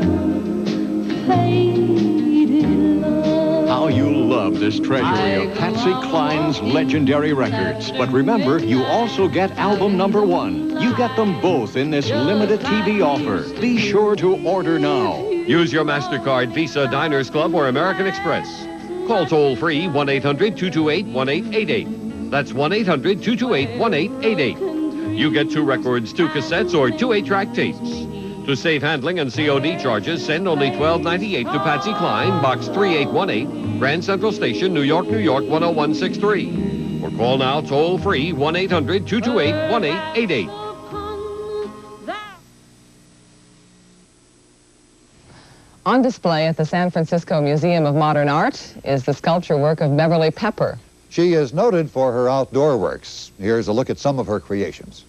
faded love.
How you love this treasury of Patsy Cline's legendary records. But remember, you also get album number 1. You get them both in this limited TV offer. Be sure to order now.
Use your MasterCard, Visa, Diners Club, or American Express. Call toll-free 1-800-228-1888. That's 1-800-228-1888. You get 2 records, 2 cassettes, or 2 8-track tapes. To save handling and COD charges, send only $12.98 to Patsy Cline, Box 3818, Grand Central Station, New York, New York 10163. Or call now toll-free 1-800-228-1888.
On display at the San Francisco Museum of Modern Art is the sculpture work of Beverly Pepper.
She is noted for her outdoor works. Here's a look at some of her creations.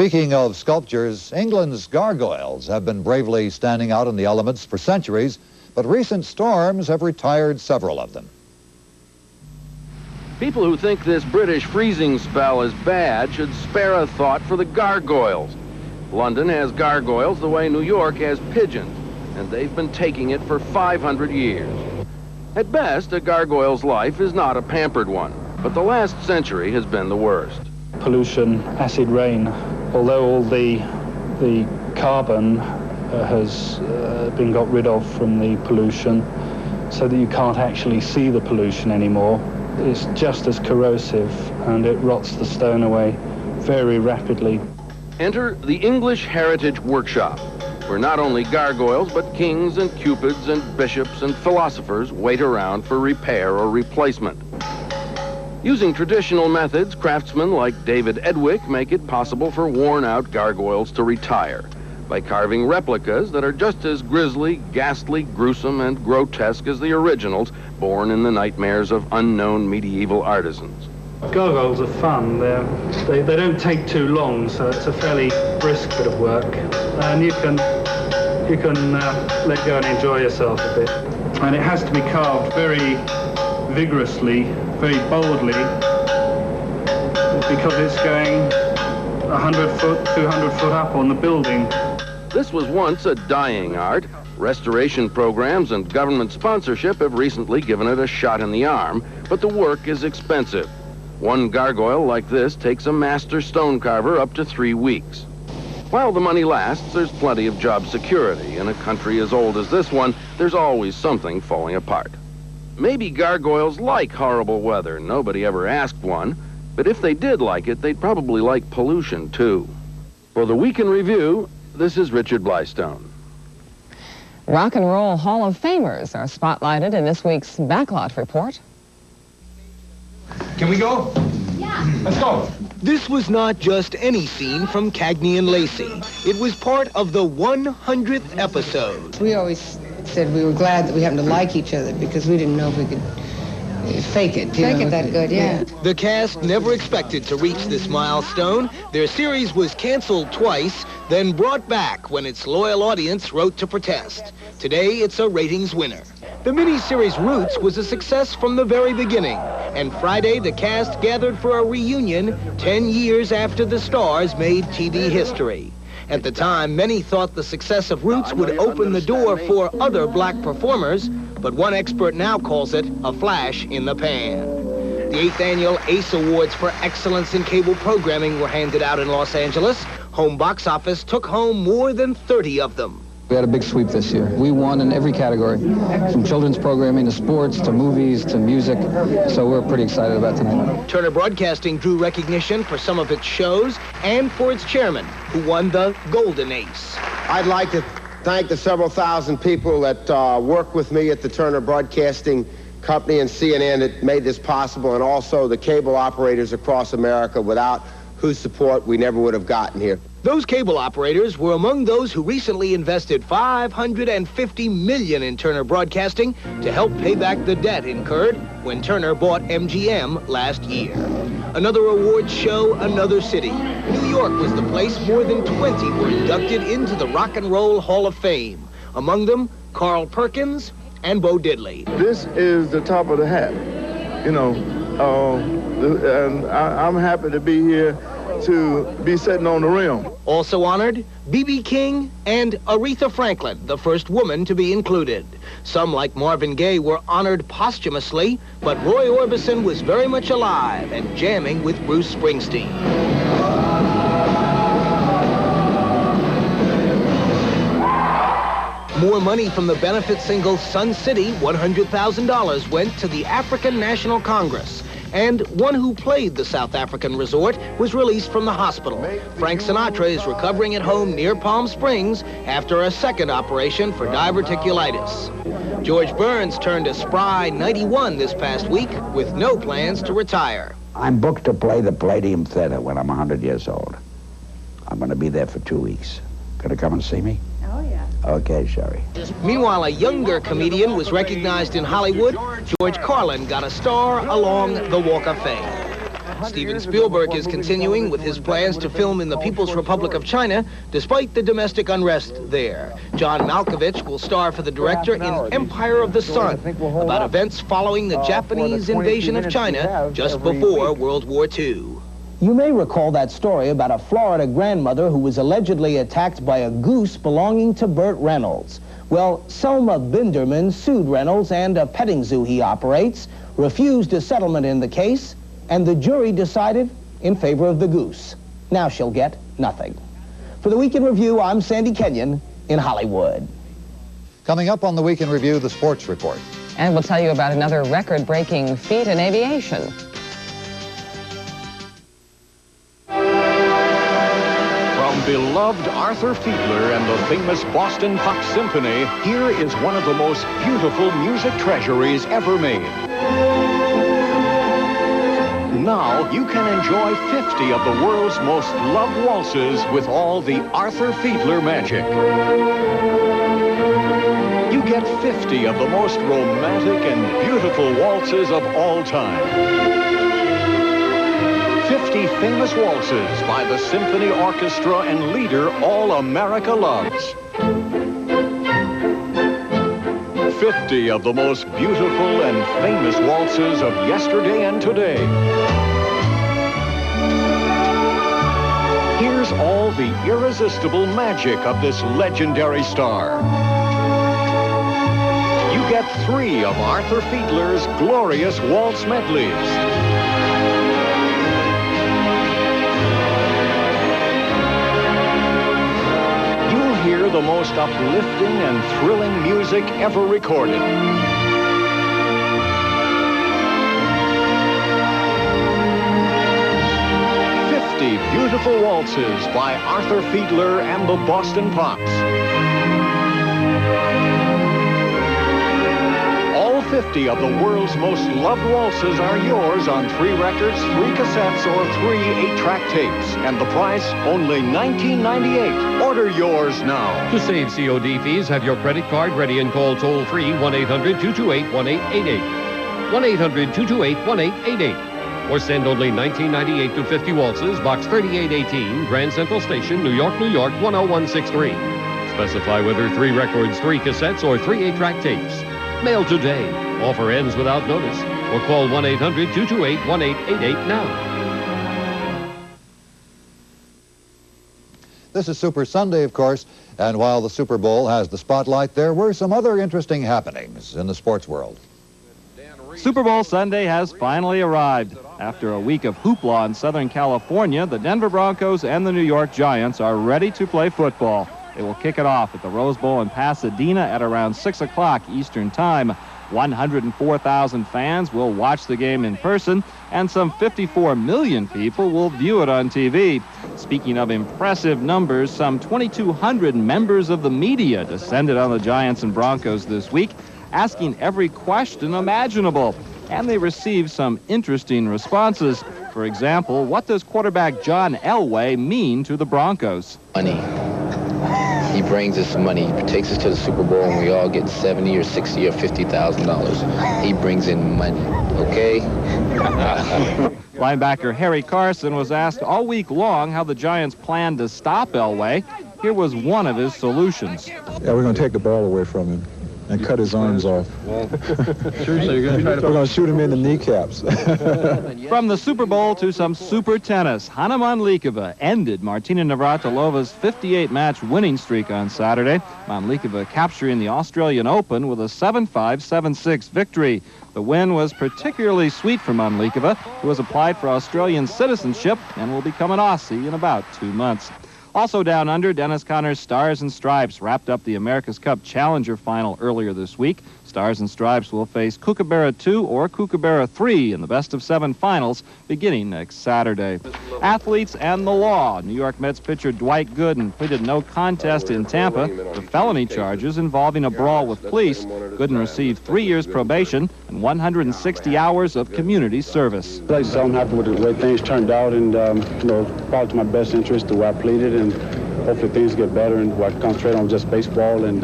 Speaking of sculptures, England's gargoyles have been bravely standing out in the elements for centuries, but recent storms have retired several of them.
People who think this British freezing spell is bad should spare a thought for the gargoyles. London has gargoyles the way New York has pigeons, and they've been taking it for 500 years. At best, a gargoyle's life is not a pampered one, but the last century has been the worst.
Pollution, acid rain, although all the carbon has been got rid of from the pollution so that you can't actually see the pollution anymore, it's just as corrosive and it rots the stone away very rapidly.
Enter the English Heritage Workshop, where not only gargoyles, but kings and cupids and bishops and philosophers wait around for repair or replacement. Using traditional methods, craftsmen like David Edwick make it possible for worn-out gargoyles to retire by carving replicas that are just as grisly, ghastly, gruesome, and grotesque as the originals born in the nightmares of unknown medieval artisans.
Gargoyles are fun. They don't take too long, so it's a fairly brisk bit of work, and you can let go and enjoy yourself a bit. And it has to be carved very vigorously, very boldly, because it's going 100 foot, 200 foot up on the building.
This was once a dying art. Restoration programs and government sponsorship have recently given it a shot in the arm, but the work is expensive. One gargoyle like this takes a master stone carver up to 3 weeks. While the money lasts, there's plenty of job security. In a country as old as this one, there's always something falling apart. Maybe gargoyles like horrible weather. Nobody ever asked one. But if they did like it, they'd probably like pollution, too. For the Week in Review, this is Richard Blystone.
Rock and Roll Hall of Famers are spotlighted in this week's Backlot Report.
Can we go?
Yeah.
Let's go.
This was not just any scene from Cagney and Lacey. It was part of the 100th episode.
We always said we were glad that we happened to like each other because we didn't know if we could fake it. Fake it that good, yeah.
The cast never expected to reach this milestone. Their series was canceled twice, then brought back when its loyal audience wrote to protest. Today, it's a ratings winner. The miniseries Roots was a success from the very beginning, and Friday the cast gathered for a reunion 10 years after the stars made TV history. At the time, many thought the success of Roots would open the door for other black performers, but one expert now calls it a flash in the pan. The 8th annual ACE Awards for Excellence in Cable Programming were handed out in Los Angeles. Home Box Office took home more than 30 of them.
We had a big sweep this year. We won in every category, from children's programming to sports to movies to music, so we're pretty excited about tonight.
Turner Broadcasting drew recognition for some of its shows and for its chairman, who won the Golden Ace.
I'd like to thank the several thousand people that work with me at the Turner Broadcasting Company and CNN that made this possible, and also the cable operators across America, without whose support we never would have gotten here.
Those cable operators were among those who recently invested $550 million in Turner Broadcasting to help pay back the debt incurred when Turner bought MGM last year. Another awards show, another city. New York was the place more than 20 were inducted into the Rock and Roll Hall of Fame. Among them, Carl Perkins and Bo Diddley.
This is the top of the hat, you know, and I'm happy to be here to be sitting on the rim.
Also honored, B.B. King and Aretha Franklin, the first woman to be included. Some, like Marvin Gaye, were honored posthumously, but Roy Orbison was very much alive and jamming with Bruce Springsteen. More money from the benefit single Sun City, $100,000, went to the African National Congress. And one who played the South African resort was released from the hospital. Frank Sinatra is recovering at home near Palm Springs after a second operation for diverticulitis. George Burns turned a spry 91 this past week with no plans to retire.
I'm booked to play the Palladium Theater when I'm 100 years old. I'm going to be there for 2 weeks. Gonna come and see me?
Oh, yeah.
Okay, Sherry.
Meanwhile, a younger comedian was recognized in Hollywood. George Carlin got a star along the Walk of Fame.
Steven Spielberg is continuing with his plans to film in the People's Republic of China, despite the domestic unrest there. John Malkovich will star for the director in Empire of the Sun, about events following the Japanese invasion of China just before World War II.
You may recall that story about a Florida grandmother who was allegedly attacked by a goose belonging to Burt Reynolds. Well, Selma Binderman sued Reynolds and a petting zoo he operates, refused a settlement in the case, and the jury decided in favor of the goose. Now she'll get nothing. For the Week in Review, I'm Sandy Kenyon in Hollywood.
Coming up on the Week in Review, the sports report.
And we'll tell you about another record-breaking feat in aviation.
From beloved Arthur Fiedler and the famous Boston Pop Symphony, here is one of the most beautiful music treasuries ever made. Now you can enjoy 50 of the world's most loved waltzes with all the Arthur Fiedler magic. You get 50 of the most romantic and beautiful waltzes of all time. 50 famous waltzes by the symphony orchestra and leader all America loves. 50 of the most beautiful and famous waltzes of yesterday and today. Here's all the irresistible magic of this legendary star. You get 3 of Arthur Fiedler's glorious waltz medleys. Hear the most uplifting and thrilling music ever recorded. 50 beautiful waltzes by Arthur Fiedler and the Boston Pops. All 50 of the world's most loved waltzes are yours on 3 records, 3 cassettes, or 3 8-track tapes. And the price, only $19.98. Order yours now.
To save COD fees, have your credit card ready and call toll-free 1-800-228-1888. 1-800-228-1888. Or send only $19.98 to 50 waltzes, Box 3818, Grand Central Station, New York, New York, 10163. Specify whether 3 records, 3 cassettes, or 3 8-track tapes. Mail today. Offer ends without notice. Or call 1-800-228-1888 now.
This is Super Sunday, of course, and while the Super Bowl has the spotlight, there were some other interesting happenings in the sports world.
Super Bowl Sunday has finally arrived. After a week of hoopla in Southern California, the Denver Broncos and the New York Giants are ready to play football. They will kick it off at the Rose Bowl in Pasadena at around 6 o'clock Eastern Time. 104,000 fans will watch the game in person, and some 54 million people will view it on TV. Speaking of impressive numbers, some 2,200 members of the media descended on the Giants and Broncos this week, asking every question imaginable. And they received some interesting responses. For example, what does quarterback John Elway mean to the Broncos?
Money. He brings us money. He takes us to the Super Bowl and we all get $70 or $60 or $50,000. He brings in money, okay?
Linebacker Harry Carson was asked all week long how the Giants planned to stop Elway. Here was one of his solutions.
Yeah, we're going to take the ball away from him and cut his arms off. We're going to shoot him in the kneecaps.
From the Super Bowl to some super tennis, Hana Mandlikova ended Martina Navratilova's 58-match winning streak on Saturday. Mandlikova capturing the Australian Open with a 7-5, 7-6 victory. The win was particularly sweet for Mandlikova, who has applied for Australian citizenship and will become an Aussie in about 2 months. Also down under, Dennis Conner's Stars and Stripes wrapped up the America's Cup Challenger final earlier this week. Stars and Stripes will face Kookaburra 2 or Kookaburra 3 in the best-of-7 finals beginning next Saturday. Athletes and the law. New York Mets pitcher Dwight Gooden pleaded no contest in Tampa for felony charges involving a brawl with police. Gooden received 3 years probation and 160 hours of community service.
I'm happy with the way things turned out, and probably to my best interest the way I pleaded, and hopefully things get better and I can concentrate on just baseball and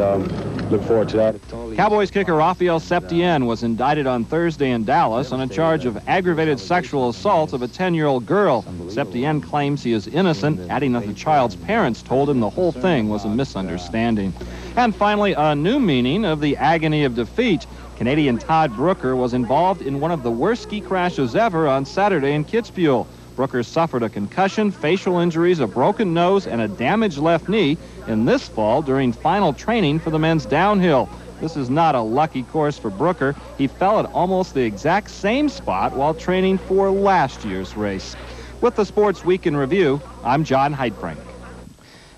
look forward to that.
Cowboys kicker Rafael Septien was indicted on Thursday in Dallas on a charge of aggravated sexual assault of a 10-year-old girl. Septien claims he is innocent, adding that the child's parents told him the whole thing was a misunderstanding. And finally, a new meaning of the agony of defeat. Canadian Todd Brooker was involved in one of the worst ski crashes ever on Saturday in Kitzbühel. Brooker suffered a concussion, facial injuries, a broken nose, and a damaged left knee in this fall during final training for the men's downhill. This is not a lucky course for Brooker. He fell at almost the exact same spot while training for last year's race. With the Sports Week in Review, I'm John Heidbrink.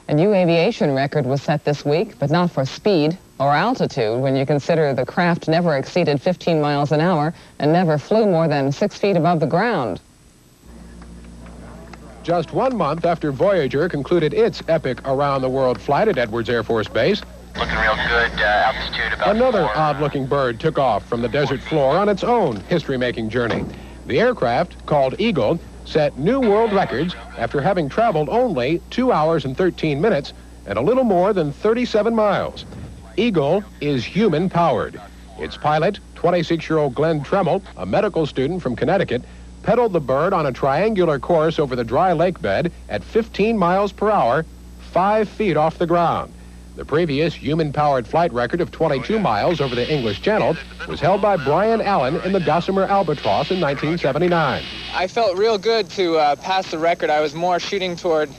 A new aviation record was set this week, but not for speed or altitude when you consider the craft never exceeded 15 miles an hour and never flew more than 6 feet above the ground.
Just 1 month after Voyager concluded its epic around-the-world flight at Edwards Air Force Base,
looking real good, altitude about
another odd-looking bird took off from the desert floor on its own history-making journey. The aircraft, called Eagle, set new world records after having traveled only 2 hours and 13 minutes and a little more than 37 miles. Eagle is human-powered. Its pilot, 26-year-old Glenn Tremmel, a medical student from Connecticut, pedaled the bird on a triangular course over the dry lake bed at 15 miles per hour, 5 feet off the ground. The previous human-powered flight record of 22 miles over the English Channel was held by Brian Allen in the Gossamer Albatross in 1979.
I felt real good to pass the record. I was more shooting toward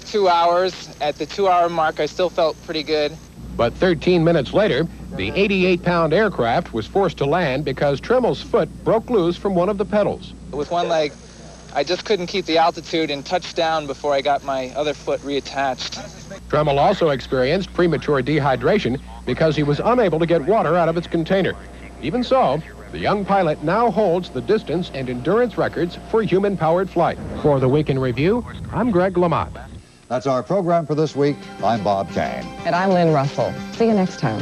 2 hours. At the 2-hour mark, I still felt pretty good.
But 13 minutes later, the 88-pound aircraft was forced to land because Tremmel's foot broke loose from one of the pedals.
With one leg, I just couldn't keep the altitude and touch down before I got my other foot reattached.
Tremmel also experienced premature dehydration because he was unable to get water out of its container. Even so, the young pilot now holds the distance and endurance records for human-powered flight. For the Week in Review, I'm Greg Lamont.
That's our program for this week. I'm Bob Cain.
And I'm Lynne Russell. See you next time.